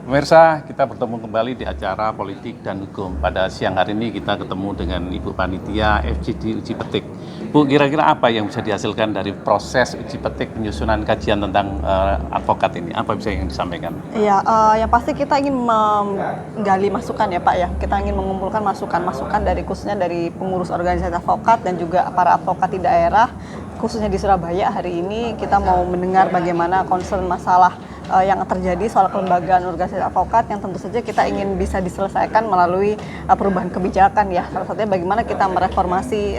Pemirsa, kita bertemu kembali di acara Politik dan Hukum. Pada siang hari ini kita ketemu dengan Ibu Panitia FGD Uji Petik. Bu, kira-kira apa yang bisa dihasilkan dari proses uji petik penyusunan kajian tentang advokat ini? Apa bisa yang disampaikan? Iya, yang pasti kita ingin menggali masukan ya Pak ya. Kita ingin mengumpulkan masukan-masukan dari khususnya dari pengurus organisasi advokat dan juga para advokat di daerah, khususnya di Surabaya. Hari ini kita mau mendengar bagaimana concern masalah yang terjadi soal kelembagaan organisasi advokat yang tentu saja kita ingin bisa diselesaikan melalui perubahan kebijakan ya. Salah satunya bagaimana kita mereformasi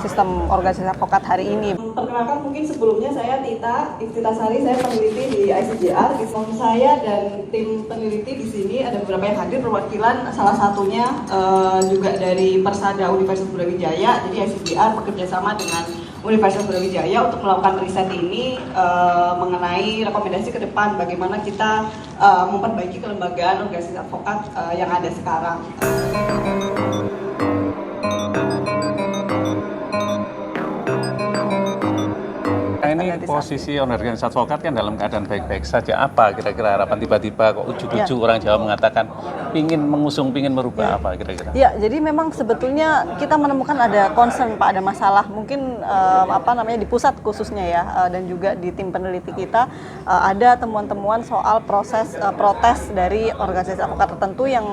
sistem organisasi advokat hari ini. Perkenalkan mungkin sebelumnya saya Tita Sari, saya peneliti di ICJR. Saya dan tim peneliti di sini ada beberapa yang hadir perwakilan, salah satunya juga dari Persada Universitas Brawijaya. Jadi ICJR bekerjasama dengan Universitas Brawijaya untuk melakukan riset ini mengenai rekomendasi ke depan bagaimana kita memperbaiki kelembagaan organisasi advokat yang ada sekarang. Ini posisi organisasi advokat kan dalam keadaan baik-baik saja. Apa kira-kira harapan tiba-tiba kok ujuk-ujuk orang Jawa mengatakan ingin mengusung, ingin merubah apa kira-kira? Ya, jadi memang sebetulnya kita menemukan ada concern Pak, ada masalah mungkin di pusat khususnya ya dan juga di tim peneliti kita ada temuan-temuan soal proses protes dari organisasi advokat tertentu yang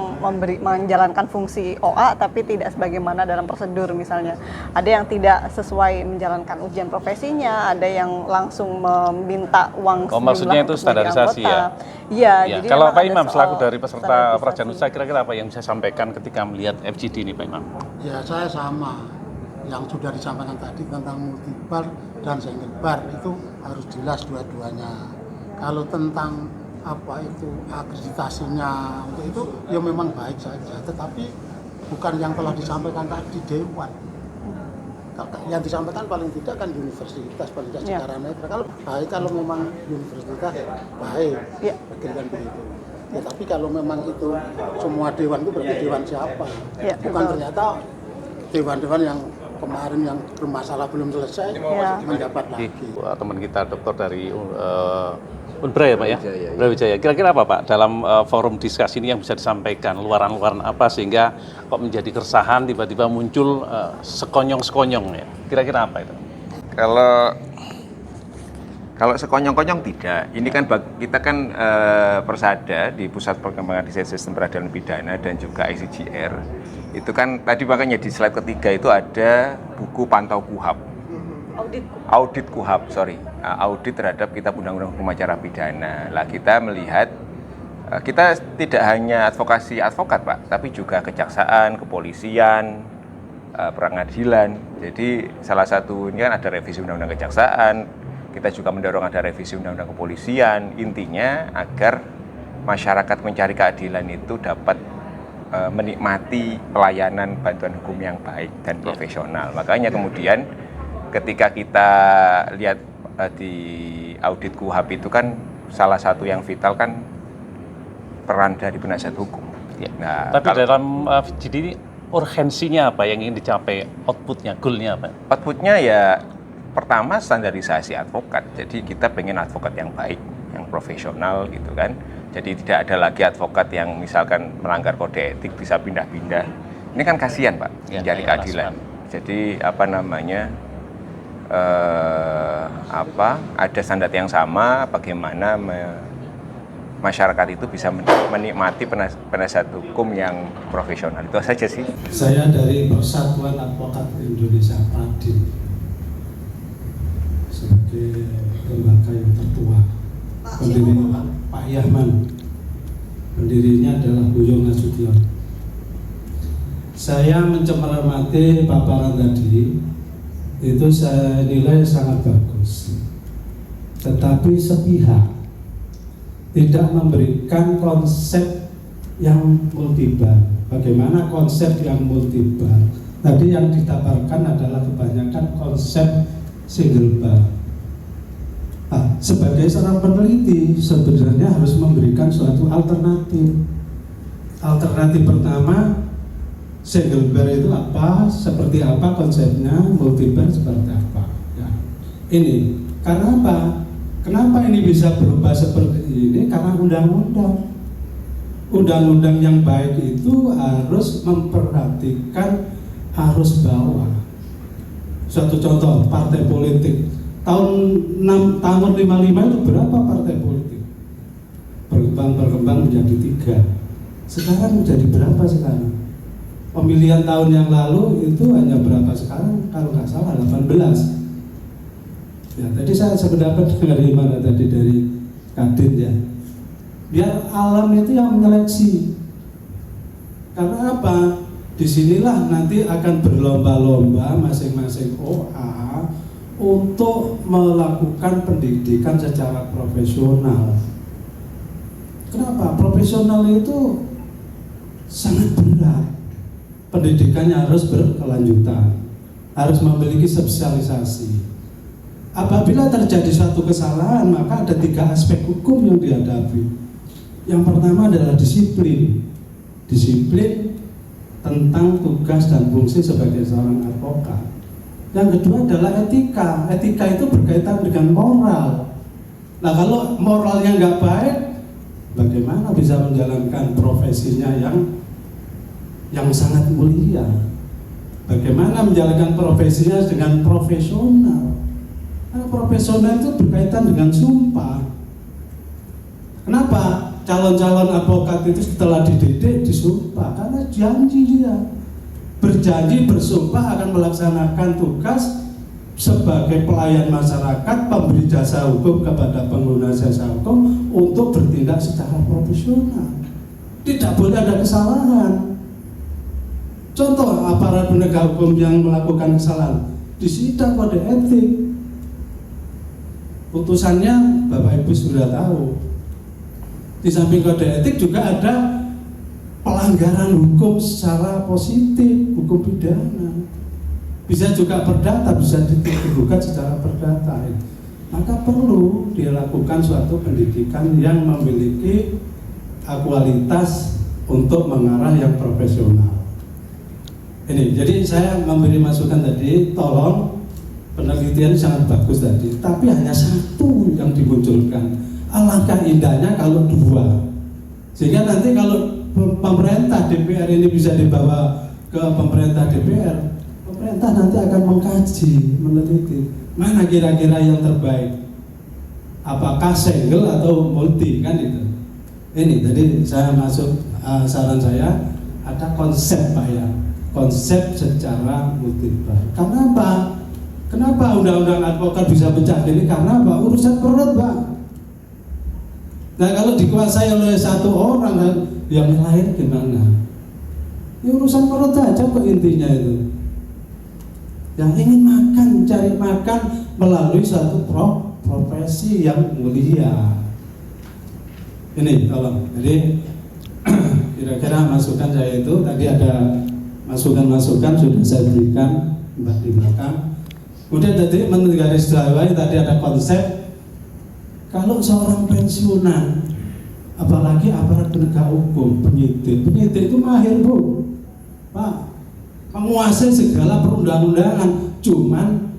menjalankan fungsi OA tapi tidak sebagaimana dalam prosedur misalnya. Ada yang tidak sesuai menjalankan ujian profesinya, ada yang langsung meminta uang sejumlah maksudnya itu standarisasi ya? Iya. Jadi kalau Pak Imam selaku dari peserta Prajanusa kira-kira apa yang bisa sampaikan ketika melihat FGD ini Pak Imam? Ya saya sama yang sudah disampaikan tadi tentang multibar dan single bar itu harus jelas dua-duanya. Kalau tentang apa itu akreditasinya untuk itu ya memang baik saja, tetapi bukan yang telah disampaikan tadi Dewan. Yang disampaikan paling tidak kan universitas paling tidak secara netral. Kalau memang universitas baik, berikan begitu. Ya, tapi kalau memang itu semua dewan itu berarti dewan siapa? Bukan ternyata dewan-dewan yang kemarin yang bermasalah belum selesai mendapat lagi. Teman kita dokter dari Unbra ya Pak ya? Brawijaya. Kira-kira apa Pak dalam forum diskusi ini yang bisa disampaikan? Luaran-luaran apa sehingga kok menjadi keresahan tiba-tiba muncul sekonyong-sekonyong ya? Kira-kira apa itu? Kalau sekonyong-konyong tidak. Ini kan kita kan Persada di Pusat Perkembangan Desain Sistem Peradilan Pidana dan juga ICJR. Itu kan tadi makanya di slide ketiga itu ada buku pantau KUHAP. Audit KUHAP, audit terhadap Kitab Undang-Undang Hukum Acara Pidana. Lah kita melihat kita tidak hanya advokasi advokat Pak, tapi juga kejaksaan, kepolisian, pengadilan. Jadi salah satunya kan ada revisi Undang-Undang Kejaksaan. Kita juga mendorong ada revisi Undang-Undang Kepolisian. Intinya agar masyarakat mencari keadilan itu dapat menikmati pelayanan bantuan hukum yang baik dan profesional. Makanya kemudian ketika kita lihat di audit KUHAP itu kan salah satu yang vital kan peran dari penasihat hukum. Ya. Nah, tapi dalam FGD ini urgensinya apa yang ingin dicapai, outputnya, goalnya apa? Outputnya ya pertama standarisasi advokat. Jadi kita pengen advokat yang baik, yang profesional gitu kan. Jadi tidak ada lagi advokat yang misalkan melanggar kode etik bisa pindah-pindah. Ini kan kasihan Pak, mencari keadilan. Jadi ada standar yang sama bagaimana masyarakat itu bisa menikmati penasihat hukum yang profesional. Itu saja sih. Saya dari Persatuan Advokat Indonesia Pradin sebagai lembaga yang tertua. Pendirinya Pak Yahman, pendirinya adalah Buyo Nasution. Saya mencermati paparan tadi, itu saya nilai sangat bagus, tetapi sepihak, tidak memberikan konsep yang multibar. Bagaimana konsep yang multibar? Tadi yang ditawarkan adalah kebanyakan konsep single bar. Sebagai seorang peneliti sebenarnya harus memberikan suatu alternatif. Alternatif pertama, single bar itu apa, seperti apa konsepnya, multibar seperti apa. Ya. Ini karena apa? Kenapa ini bisa berubah seperti ini? Karena undang-undang. undang-undang yang baik itu harus memperhatikan arus bawah. Suatu contoh, partai politik. Tahun 55 itu berapa partai politik? Berkembang menjadi 3. Sekarang menjadi berapa sekarang? Pemilihan tahun yang lalu itu hanya berapa sekarang? Kalau nggak salah 18. Ya, tadi saya sependapat dari mana tadi dari Kadin ya. Biar alam itu yang menyeleksi. Karena apa? Disinilah nanti akan berlomba-lomba masing-masing OA untuk melakukan pendidikan secara profesional. Kenapa? Profesional itu sangat berat. Pendidikannya harus berkelanjutan, harus memiliki spesialisasi. Apabila terjadi suatu kesalahan, maka ada 3 aspek hukum yang dihadapi. Yang pertama adalah disiplin. Disiplin tentang tugas dan fungsi sebagai seorang advokat. Yang kedua adalah etika. Etika itu berkaitan dengan moral. Nah, kalau moralnya nggak baik, bagaimana bisa menjalankan profesinya yang sangat mulia? Bagaimana menjalankan profesinya dengan profesional? Karena profesional itu berkaitan dengan sumpah. Kenapa calon-calon advokat itu setelah dididik disumpah? Karena janji dia. Berjanji bersumpah akan melaksanakan tugas sebagai pelayan masyarakat, pemberi jasa hukum kepada pengguna jasa hukum untuk bertindak secara profesional. Tidak boleh ada kesalahan. Contoh aparat penegak hukum yang melakukan kesalahan disita kode etik. Putusannya Bapak Ibu sudah tahu. Di samping kode etik juga ada pelanggaran hukum secara positif, hukum pidana. Bisa juga perdata, bisa digugat secara perdata. Maka perlu dilakukan suatu pendidikan yang memiliki kualitas untuk mengarah yang profesional. Ini, jadi saya memberi masukan tadi, tolong penelitian sangat bagus tadi, tapi hanya satu yang dimunculkan. Alangkah indahnya kalau 2, sehingga nanti kalau pemerintah DPR ini bisa dibawa ke pemerintah DPR, pemerintah nanti akan mengkaji, meneliti mana kira-kira yang terbaik, apakah single atau multi, kan itu. Ini tadi saya masuk, saran saya ada konsep Pak ya, konsep secara multibar. Karena apa? Kenapa undang-undang advokat bisa pecah ini? Karena apa? Urusan perut Pak. Nah, kalau dikuasai oleh satu orang, yang lain gimana? Ya urusan perut aja kok intinya itu. Yang ingin makan, cari makan melalui satu profesi yang mulia. Ini tolong. Jadi kira-kira masukan saya itu tadi ada masukan-masukan sudah saya berikan di belakang. Kemudian tadi menggarisbawahi tadi ada konsep. Kalau seorang pensiunan, apalagi aparat penegak hukum, penyidik itu mahir Bu, Pak, menguasai segala perundang-undangan, cuman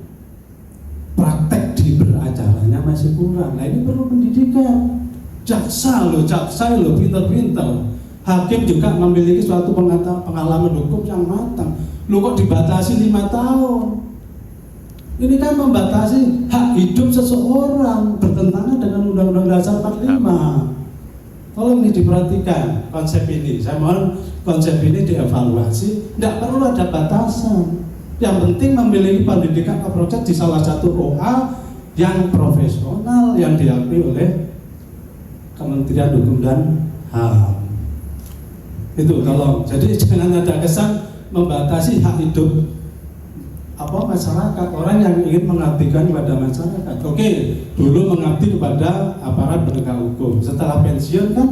praktek di beracaranya masih kurang. Nah ini perlu pendidikan. Jaksa loh pinter-pinter. Hakim juga memiliki suatu pengalaman hukum yang matang. Lu kok dibatasi 5 tahun? Ini kan membatasi hak hidup seseorang, bertentangan dengan Undang-Undang Dasar 45. Tolong ini diperhatikan konsep ini. Saya mohon konsep ini dievaluasi. Tidak perlu ada batasan. Yang penting memiliki pendidikan proses di salah satu OA yang profesional yang diakui oleh Kementerian Hukum dan HAM. Itu tolong. Jadi jangan ada kesan membatasi hak hidup masyarakat, orang yang ingin mengabdikan kepada masyarakat. Oke, dulu mengabdi kepada aparat penegak hukum. Setelah pensiun kan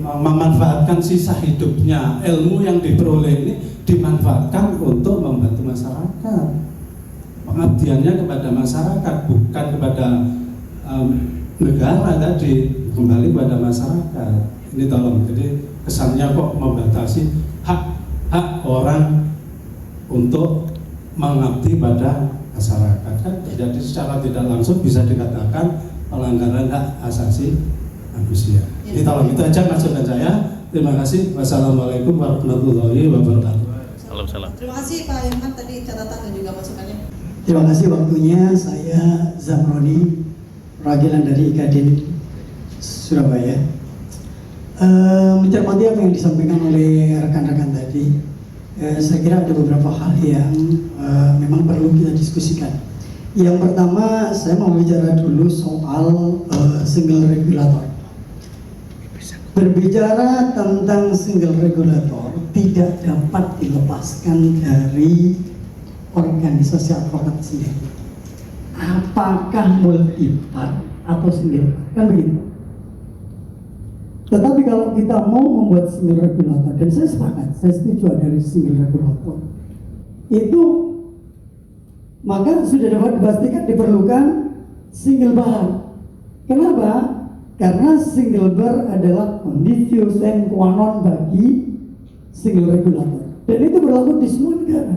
memanfaatkan sisa hidupnya, ilmu yang diperoleh ini dimanfaatkan untuk membantu masyarakat. Pengabdiannya kepada masyarakat, bukan kepada negara tadi, kembali kepada masyarakat. Ini tolong. Jadi kesannya kok membatasi hak orang untuk mengabdi pada masyarakat, kan terjadi secara tidak langsung bisa dikatakan pelanggaran hak asasi manusia. Jadi tolong itu aja masukan saya. Terima kasih. Wassalamualaikum warahmatullahi wabarakatuh. Salam. Terima kasih Pak Yohan tadi catatan dan juga masukannya. Terima kasih waktunya. Saya Zamroni, perwakilan dari IKADIN Surabaya. Mencermati apa yang disampaikan oleh rekan-rekan tadi, saya kira ada beberapa hal yang memang perlu kita diskusikan. Yang pertama, saya mau bicara dulu soal single regulator. Berbicara tentang single regulator tidak dapat dilepaskan dari organisasi advokat sendiri. Apakah multipart atau single? Kan begitu. Tetapi kalau kita mau membuat single regulator, dan saya sepakat, saya setuju ada single regulator, itu maka sudah dapat dipastikan diperlukan single bar. Kenapa? Karena single bar adalah kondisi sine qua non bagi single regulator, dan itu berlaku di semua negara.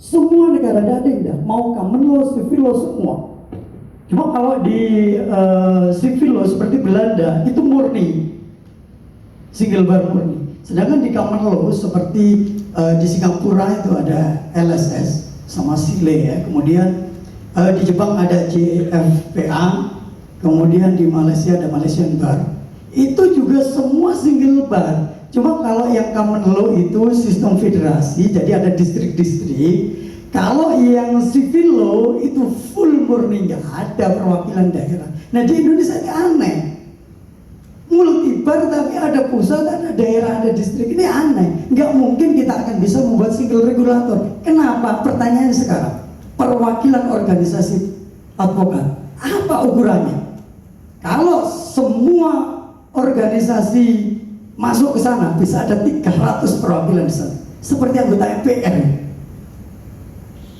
Semua negara ada yang tidak mau common law, civil law semua. Cuma kalau di civil law seperti Belanda itu murni single bar murni. Sedangkan di common law seperti di Singapura itu ada LSS sama SILE ya. Kemudian di Jepang ada JFPA. Kemudian di Malaysia ada Malaysian Bar. Itu juga semua single bar. Cuma kalau yang common law itu sistem federasi, jadi ada distrik-distrik. Kalau yang civil law itu full murni, nggak ada perwakilan daerah. Nah di Indonesia ini aneh. Multibar tapi ada pusat, ada daerah, ada distrik. Ini aneh. Nggak mungkin kita akan bisa membuat single regulator. Kenapa? Pertanyaannya sekarang. Perwakilan organisasi advokat. Apa ukurannya? Kalau semua organisasi masuk ke sana, bisa ada 300 perwakilan di sana. Seperti anggota MPR.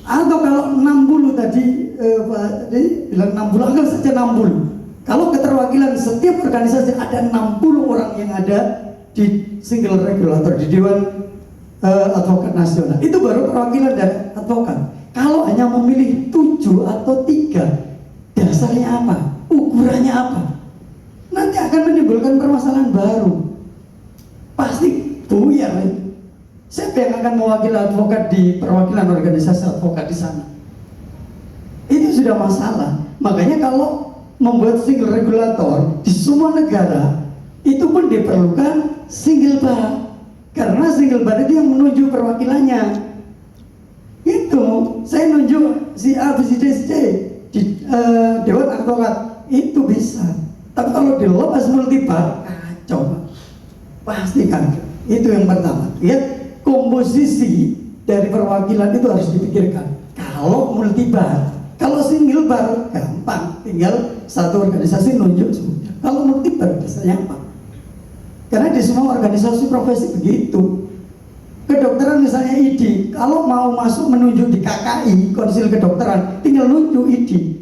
Atau kalau 60 tadi, Pak tadi bilang 60, anggap saja 60. Kalau keterwakilan setiap organisasi ada 60 orang yang ada di single regulator, di Dewan Advokat Nasional. Itu baru perwakilan dari advokat. Kalau hanya memilih 7 atau 3, dasarnya apa? Ukurannya apa? Nanti akan menimbulkan permasalahan baru. Pasti buyar. Siapa yang akan mewakili advokat di perwakilan organisasi advokat di sana? Itu sudah masalah. Makanya kalau membuat single regulator di semua negara, itu pun diperlukan single bar. Karena single bar itu yang menunjuk perwakilannya. Itu, saya nunjuk si A, B, C, D, C di Dewan Advokat itu bisa. Tapi kalau dilepas multibar, kacau. Pasti kan. Itu yang pertama. Lihat komposisi dari perwakilan itu harus dipikirkan. Kalau multibar, kalau single bar gampang, tinggal satu organisasi nunjuk semuanya. Kalau multibar biasanya apa? Karena di semua organisasi profesi begitu. Kedokteran misalnya ID, kalau mau masuk menunjuk di KKI, Konsil Kedokteran, tinggal nunjuk ID.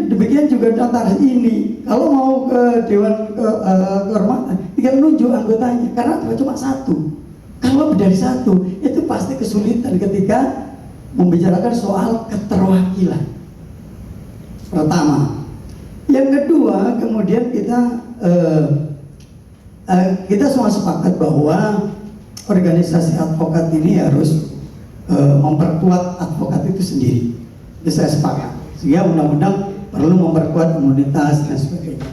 Demikian juga notaris ini, kalau mau ke Dewan Kehormatan, tinggal nunjuk anggotanya, karena cuma satu. Kalau lebih dari satu, itu pasti kesulitan ketika membicarakan soal keterwakilan. Pertama, yang kedua, kemudian kita semua sepakat bahwa organisasi advokat ini harus memperkuat advokat itu sendiri. Itu saya sepakat. Sehingga undang-undang perlu memperkuat komunitas dan sebagainya.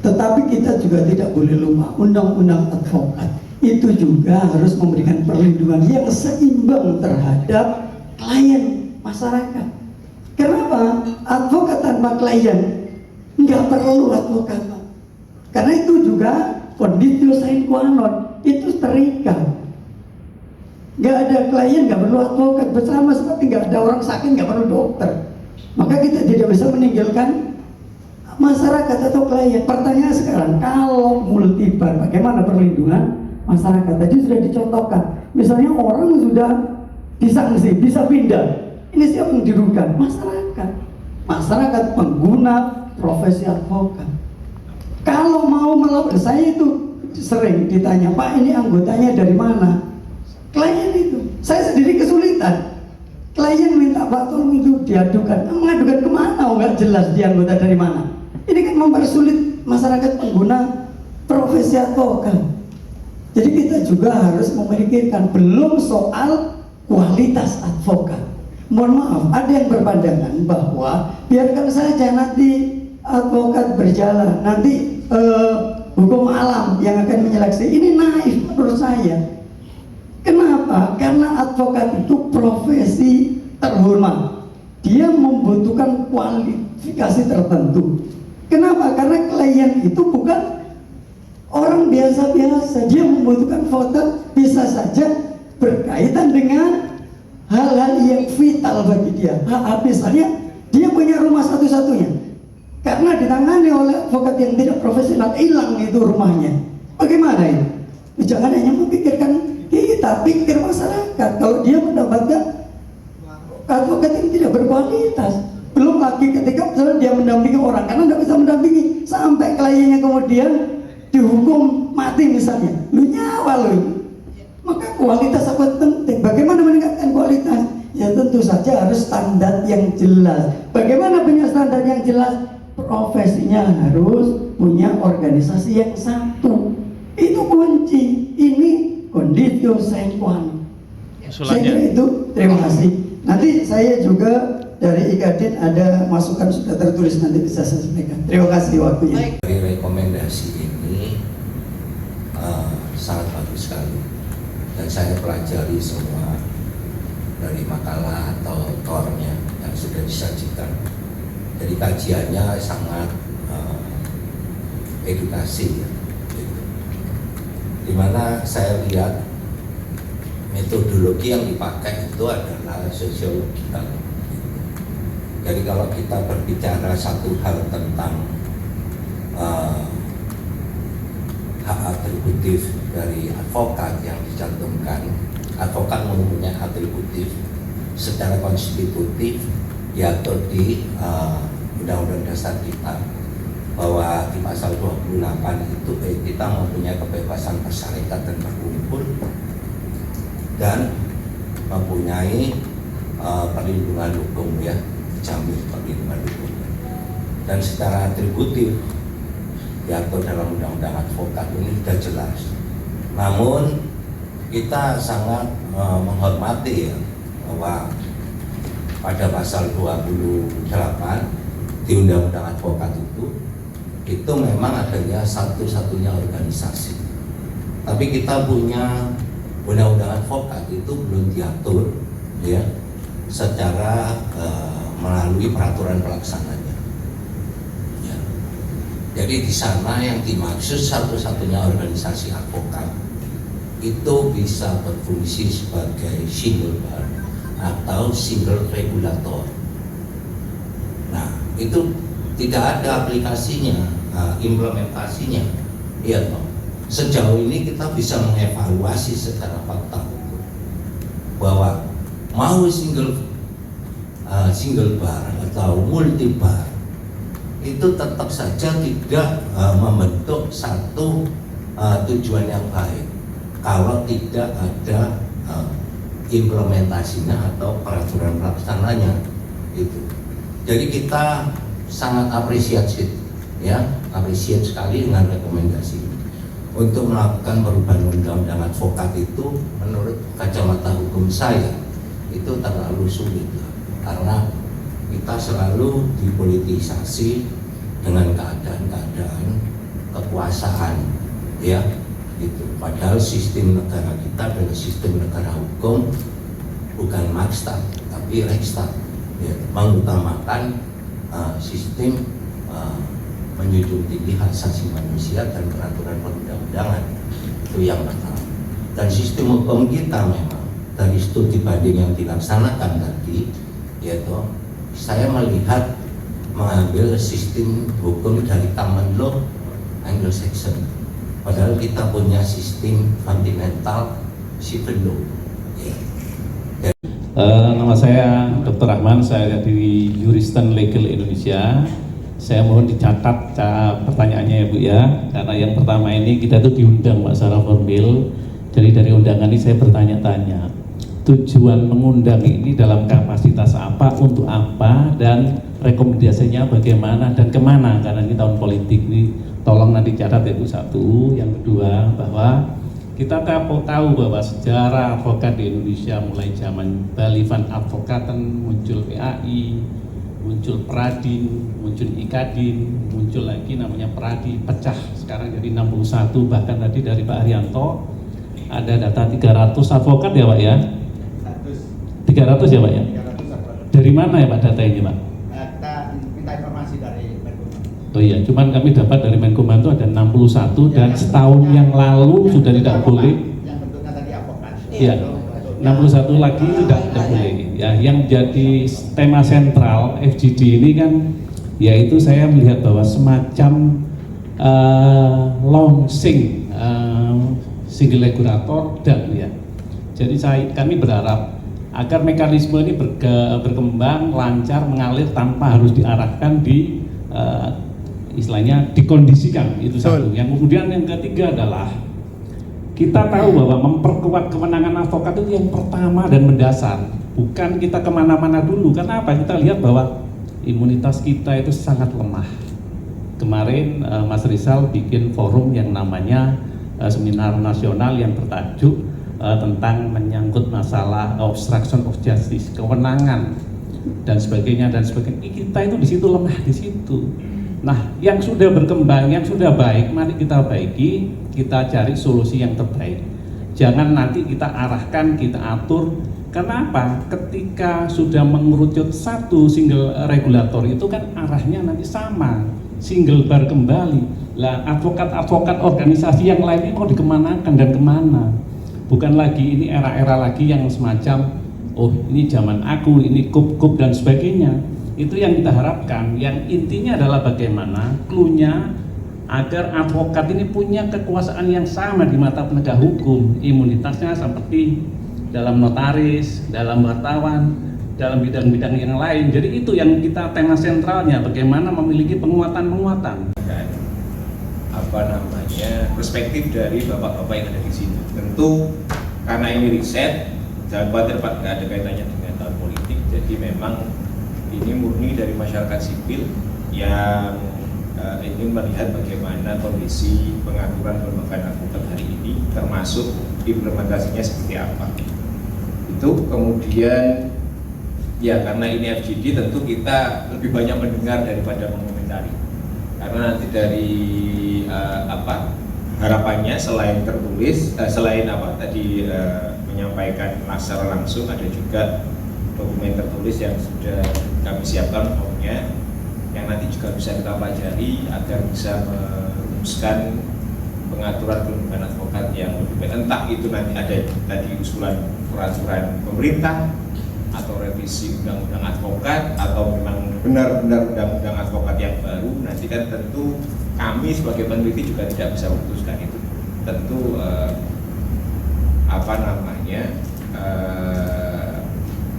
Tetapi kita juga tidak boleh lupa undang-undang advokat itu juga harus memberikan perlindungan yang seimbang terhadap klien masyarakat. Kenapa? Advokat tanpa klien nggak perlu advokat. Karena itu juga kondisi sine qua non itu terikat. Nggak ada klien nggak perlu advokat, bersama seperti nggak ada orang sakit nggak perlu dokter. Maka kita tidak bisa meninggalkan masyarakat atau klien. Pertanyaan sekarang, kalau multibar, bagaimana perlindungan masyarakat? Tadi sudah dicontohkan. Misalnya orang sudah disanksi, bisa pindah. Ini siapa yang dirugikan? Masyarakat. Masyarakat pengguna profesi advokat. Kalau mau melawan, saya itu sering ditanya, Pak ini anggotanya dari mana? Klien itu. Saya sendiri kesulitan. Klien minta Pak tolong itu diadukan, mengadukan kemana? Oh, nggak jelas dia anggota dari mana. Ini kan mempersulit masyarakat pengguna profesi advokat. Jadi kita juga harus memikirkan, belum soal kualitas advokat. Mohon maaf, ada yang berpandangan bahwa biarkan saja nanti advokat berjalan, nanti hukum alam yang akan menyeleksi. Ini naif menurut saya. Kenapa? Karena advokat itu profesi terhormat. Dia membutuhkan kualifikasi tertentu. Kenapa? Karena klien itu bukan orang biasa-biasa. Dia membutuhkan voter, bisa saja berkaitan dengan hal-hal yang vital bagi dia. Misalnya dia punya rumah satu-satunya, karena ditangani oleh advokat yang tidak profesional, hilang itu rumahnya. Bagaimana ini? Jangan hanya memikirkan kita, pikir masyarakat. Kalau dia mendapatkan advokat yang tidak berkualitas, belum lagi ketika misalnya dia mendampingi orang, karena tidak bisa mendampingi sampai kliennya kemudian dihukum mati misalnya, lu nyawa lu. Maka kualitas sangat penting. Bagaimana meningkatkan kualitas? Ya tentu saja harus standar yang jelas. Bagaimana punya standar yang jelas? Profesinya harus punya organisasi yang satu. Itu kunci. Ini konditio sine qua non. Saya kira itu. Terima kasih. Nanti saya juga dari IKADIN ada masukan sudah tertulis, nanti bisa saya sampaikan. Terima kasih waktunya. Dari rekomendasi ini sangat bagus sekali, dan saya pelajari semua dari makalah atau tornya yang sudah disajikan. Jadi kajiannya sangat edukasi ya, gitu. Dimana saya lihat metodologi yang dipakai itu adalah sosiologikal. Jadi kalau kita berbicara satu hal tentang hak atributif dari advokat yang dicantumkan, advokat mempunyai atributif secara konstitutif diatur di Undang-Undang Dasar kita, bahwa di pasal 28 itu kita mempunyai kebebasan berserikat dan berkumpul dan mempunyai perlindungan hukum ya, dijamin perlindungan hukum. Dan secara atributif diatur dalam Undang-Undang Advokat ini sudah jelas. Namun kita sangat menghormati ya, bahwa pada pasal 28 di Undang-Undang Advokat itu memang adanya satu-satunya organisasi. Tapi kita punya Undang-Undang Advokat itu belum diatur ya secara melalui peraturan pelaksananya. Ya. Jadi di sana yang dimaksud satu-satunya organisasi advokat itu bisa berfungsi sebagai single bar atau single regulator. Nah, itu tidak ada aplikasinya, implementasinya. Iya toh. Sejauh ini kita bisa mengevaluasi secara fakta bahwa mau single bar atau multi bar itu tetap saja tidak membentuk satu tujuan yang baik kalau tidak ada implementasinya atau peraturan pelaksananya itu. Jadi kita sangat apresiasi ya, apresiasi sekali dengan rekomendasi untuk melakukan perubahan undang-undang advokat itu. Menurut kacamata hukum saya itu terlalu sulit karena kita selalu dipolitisasi dengan keadaan-keadaan kekuasaan ya itu. Padahal sistem negara kita adalah sistem negara hukum, bukan Makstat tapi Rekstat ya, mengutamakan sistem menjunjung tinggi hak asasi manusia dan peraturan perundang-undangan, itu yang pertama. Dan sistem hukum kita memang dari studi banding yang dilaksanakan tadi, yaitu saya melihat mengambil sistem hukum dari common law Anglo-Saxon, padahal kita punya sistem fundamental civil law. Nama saya Dr. Rahman, saya dari Juristen Legal Indonesia. Saya mohon dicatat pertanyaannya ya Bu ya, karena yang pertama ini kita tuh diundang Pak secara formil, jadi dari undangan ini saya bertanya-tanya. tujuan mengundang ini dalam kapasitas apa, untuk apa, dan rekomendasinya bagaimana dan kemana, karena ini tahun politik ini tolong nanti catat itu satu. Yang kedua, bahwa kita tahu bahwa sejarah advokat di Indonesia mulai zaman Bali Van Advokaten, muncul PAI, muncul Pradin, muncul Ikadin, muncul lagi namanya Pradi, pecah sekarang jadi 61, bahkan tadi dari Pak Haryanto ada data 300 advokat ya Pak ya? 300 ya Pak ya? Dari mana ya Pak data ini Pak? Kita minta informasi dari Menkumham. Oh iya, cuman kami dapat dari Menkumham itu ada 61 dan setahun yang lalu sudah tidak boleh. Yang bentuknya tadi advokat. Iya, 61 lagi tidak boleh. Ya, yang jadi tema sentral FGD ini kan, yaitu saya melihat bahwa semacam launching single regulator dan ya. Jadi kami berharap agar mekanisme ini berkembang lancar, mengalir tanpa harus diarahkan di istilahnya dikondisikan, itu satu. Yang kemudian yang ketiga adalah kita tahu bahwa memperkuat kewenangan advokat itu yang pertama dan mendasar, bukan kita kemana-mana dulu. Karena apa? Kita lihat bahwa imunitas kita itu sangat lemah. Kemarin Mas Rizal bikin forum yang namanya seminar nasional yang bertajuk tentang menyangkut masalah obstruction of justice, kewenangan dan sebagainya dan sebagainya. Kita itu di situ lemah di situ. Nah, yang sudah berkembang, yang sudah baik, mari kita baiki, kita cari solusi yang terbaik. Jangan nanti kita arahkan, kita atur. Karena apa? Ketika sudah mengerucut satu single regulator itu kan arahnya nanti sama, single bar kembali. Lah, advokat-advokat organisasi yang lainnya mau dikemanakan dan kemana? Bukan lagi ini era-era lagi yang semacam, oh ini zaman aku, ini kup-kup dan sebagainya. Itu yang kita harapkan. Yang intinya adalah bagaimana clue-nya agar advokat ini punya kekuasaan yang sama di mata penegak hukum. Imunitasnya seperti dalam notaris, dalam wartawan, dalam bidang-bidang yang lain. Jadi itu yang kita tema sentralnya, bagaimana memiliki penguatan-penguatan. Perspektif dari bapak-bapak yang ada di sini. Tentu karena ini riset, jangan khawatir Pak, nggak ada kaitannya dengan tahun politik. Jadi memang ini murni dari masyarakat sipil yang ingin melihat bagaimana kondisi pengaturan pelembagaan advokat hari ini, termasuk implementasinya seperti apa. Itu kemudian ya karena ini FGD tentu kita lebih banyak mendengar daripada mengomentari. Karena nanti dari harapannya selain tertulis, selain menyampaikan secara langsung, ada juga dokumen tertulis yang sudah kami siapkan formnya yang nanti juga bisa kita pelajari agar bisa merumuskan pengaturan kelembagaan advokat yang lebih baik. Entah itu nanti ada tadi usulan peraturan pemerintah atau revisi undang-undang advokat atau memang benar-benar undang-undang advokat yang baru, nanti kan tentu kami sebagai peneliti juga tidak bisa memutuskan itu. Tentu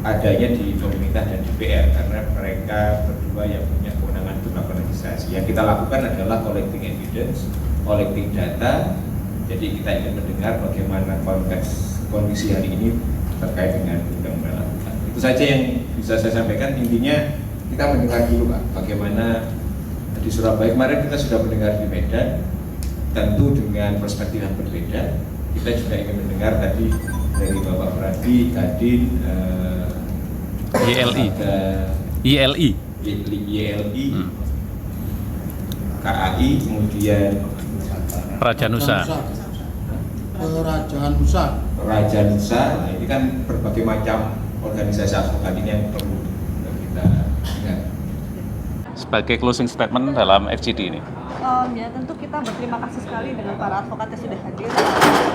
adanya di pemerintah dan DPR karena mereka berdua yang punya kewenangan untuk melakukan legislasi. Yang kita lakukan adalah collecting evidence, collecting data. Jadi kita ingin mendengar bagaimana konteks kondisi hari ini terkait dengan undang-undang advokat. Itu saja yang bisa saya sampaikan. Intinya kita mendengar dulu Pak, bagaimana di Surabaya kemarin kita sudah mendengar di Medan, tentu dengan perspektif yang berbeda. Kita juga ingin mendengar tadi dari Bapak Pradi, Kadin, ILI, KAI, kemudian Kerajaan Nusa. Kerajaan Nusa. Nah, ini kan berbagai macam organisasi advokat ini yang perlu kita ingat. Sebagai closing statement dalam FGD ini. Ya tentu kita berterima kasih sekali dengan para advokat yang sudah hadir,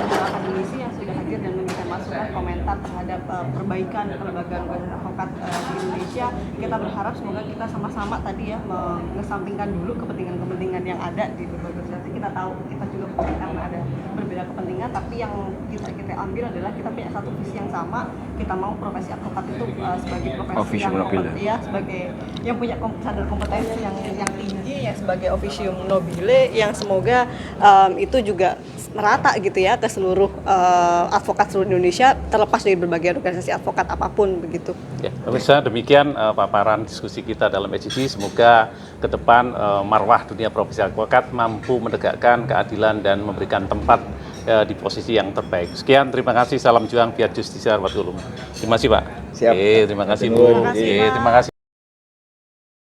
para akademisi yang sudah hadir dan memberikan masukan komentar terhadap perbaikan kelembagaan advokat di Indonesia. Kita berharap semoga kita sama-sama tadi ya mengesampingkan dulu kepentingan-kepentingan yang ada di berbagai organisasi. Kita tahu kita juga karena ada berbeda kepentingan, tapi yang kita ambil adalah kita punya satu visi yang sama, kita mau profesi advokat itu sebagai profesi Officium yang nobile. ya, sebagai yang punya standar kompetensi yang tinggi ya, sebagai officium nobile yang semoga itu juga merata gitu ya ke seluruh advokat seluruh Indonesia, terlepas dari berbagai organisasi advokat apapun begitu. Ya, pemirsa, demikian paparan diskusi kita dalam HGD. Semoga ke depan marwah dunia profesi advokat mampu menegakkan keadilan dan memberikan tempat di posisi yang terbaik. Sekian, terima kasih. Salam juang, fiat justisia, warahmatullahi wabarakatuh. Terima kasih, Pak. Siap. Terima kasih, Bu. Terima kasih, Pak. Terima kasih.